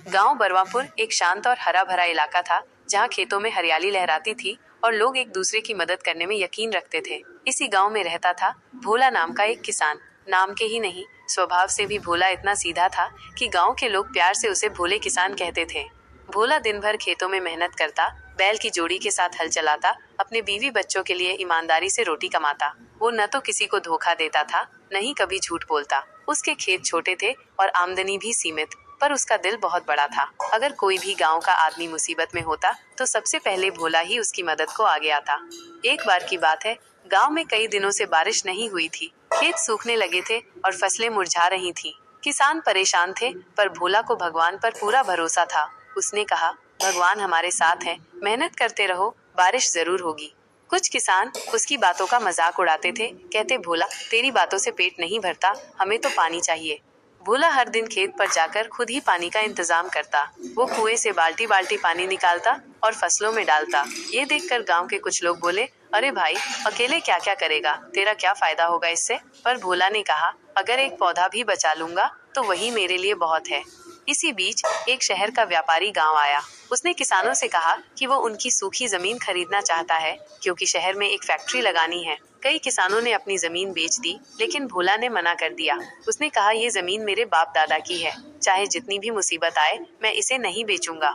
गांव बरवापुर एक शांत और हरा भरा इलाका था, जहां खेतों में हरियाली लहराती थी और लोग एक दूसरे की मदद करने में यकीन रखते थे। इसी गांव में रहता था भोला नाम का एक किसान। नाम के ही नहीं, स्वभाव से भी भोला इतना सीधा था कि गांव के लोग प्यार से उसे भोले किसान कहते थे। भोला दिन भर खेतों में मेहनत करता, बैल की जोड़ी के साथ हल चलाता, अपने बीवी बच्चों के लिए ईमानदारी से रोटी कमाता। वो न तो किसी को धोखा देता था, न ही कभी झूठ बोलता। उसके खेत छोटे थे और आमदनी भी सीमित, पर उसका दिल बहुत बड़ा था। अगर कोई भी गांव का आदमी मुसीबत में होता तो सबसे पहले भोला ही उसकी मदद को आगे आता। एक बार की बात है, गांव में कई दिनों से बारिश नहीं हुई थी। खेत सूखने लगे थे और फसलें मुरझा रही थीं। किसान परेशान थे, पर भोला को भगवान पर पूरा भरोसा था। उसने कहा, भगवान हमारे साथ हैं, मेहनत करते रहो, बारिश जरूर होगी। कुछ किसान उसकी बातों का मजाक उड़ाते थे, कहते, भोला तेरी बातों से पेट नहीं भरता, हमें तो पानी चाहिए। भोला हर दिन खेत पर जाकर खुद ही पानी का इंतजाम करता। वो कुएं से बाल्टी बाल्टी पानी निकालता और फसलों में डालता। ये देखकर गांव के कुछ लोग बोले, अरे भाई, अकेले क्या क्या करेगा, तेरा क्या फायदा होगा इससे। पर भोला ने कहा, अगर एक पौधा भी बचा लूंगा तो वही मेरे लिए बहुत है। इसी बीच एक शहर का व्यापारी गांव आया। उसने किसानों से कहा कि वो उनकी सूखी जमीन खरीदना चाहता है, क्योंकि शहर में एक फैक्ट्री लगानी है। कई किसानों ने अपनी जमीन बेच दी, लेकिन भोला ने मना कर दिया। उसने कहा, ये जमीन मेरे बाप दादा की है, चाहे जितनी भी मुसीबत आए, मैं इसे नहीं बेचूंगा।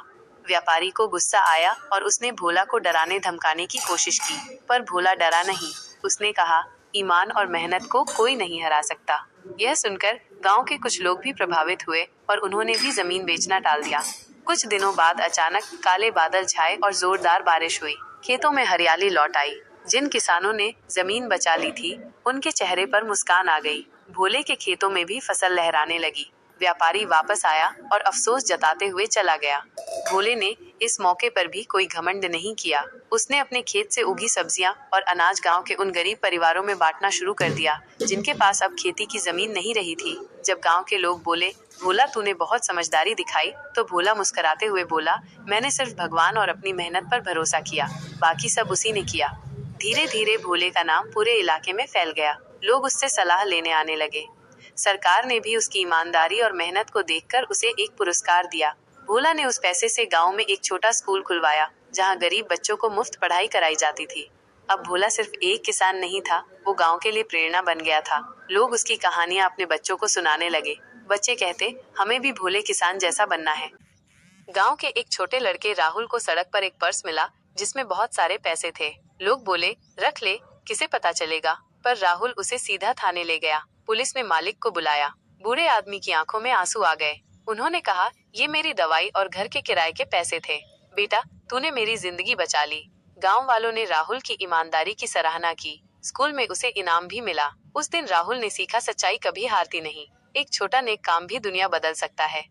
व्यापारी को गुस्सा आया और उसने भोला को डराने धमकाने की कोशिश की, पर भोला डरा नहीं। उसने कहा, ईमान और मेहनत को कोई नहीं हरा सकता। यह सुनकर गांव के कुछ लोग भी प्रभावित हुए और उन्होंने भी जमीन बेचना टाल दिया। कुछ दिनों बाद अचानक काले बादल छाए और जोरदार बारिश हुई। खेतों में हरियाली लौट आई। जिन किसानों ने जमीन बचा ली थी, उनके चेहरे पर मुस्कान आ गई। भोले के खेतों में भी फसल लहराने लगी। व्यापारी वापस आया और अफसोस जताते हुए चला गया। भोले ने इस मौके पर भी कोई घमंड नहीं किया। उसने अपने खेत से उगी सब्जियां और अनाज गांव के उन गरीब परिवारों में बांटना शुरू कर दिया, जिनके पास अब खेती की जमीन नहीं रही थी। जब गांव के लोग बोले, भोला तूने बहुत समझदारी दिखाई, तो भोला मुस्कुराते हुए बोला, मैंने सिर्फ भगवान और अपनी मेहनत पर भरोसा किया, बाकी सब उसी ने किया। धीरे धीरे भोले का नाम पूरे इलाके में फैल गया। लोग उससे सलाह लेने आने लगे। सरकार ने भी उसकी ईमानदारी और मेहनत को देखकर उसे एक पुरस्कार दिया। भोला ने उस पैसे से गांव में एक छोटा स्कूल खुलवाया, जहां गरीब बच्चों को मुफ्त पढ़ाई कराई जाती थी। अब भोला सिर्फ एक किसान नहीं था, वो गांव के लिए प्रेरणा बन गया था। लोग उसकी कहानियां अपने बच्चों को सुनाने लगे। बच्चे कहते, हमें भी भोले किसान जैसा बनना है। गांव के एक छोटे लड़के राहुल को सड़क पर एक पर्स मिला, जिसमें बहुत सारे पैसे थे। लोग बोले, रख ले, किसे पता चलेगा। पर राहुल उसे सीधा थाने ले गया। पुलिस ने मालिक को बुलाया। बूढ़े आदमी की आंखों में आंसू आ गए। उन्होंने कहा, ये मेरी दवाई और घर के किराए के पैसे थे। बेटा, तूने मेरी जिंदगी बचा ली। गांव वालों ने राहुल की ईमानदारी की सराहना की। स्कूल में उसे इनाम भी मिला। उस दिन राहुल ने सीखा, सच्चाई कभी हारती नहीं। एक छोटा नेक काम भी दुनिया बदल सकता है।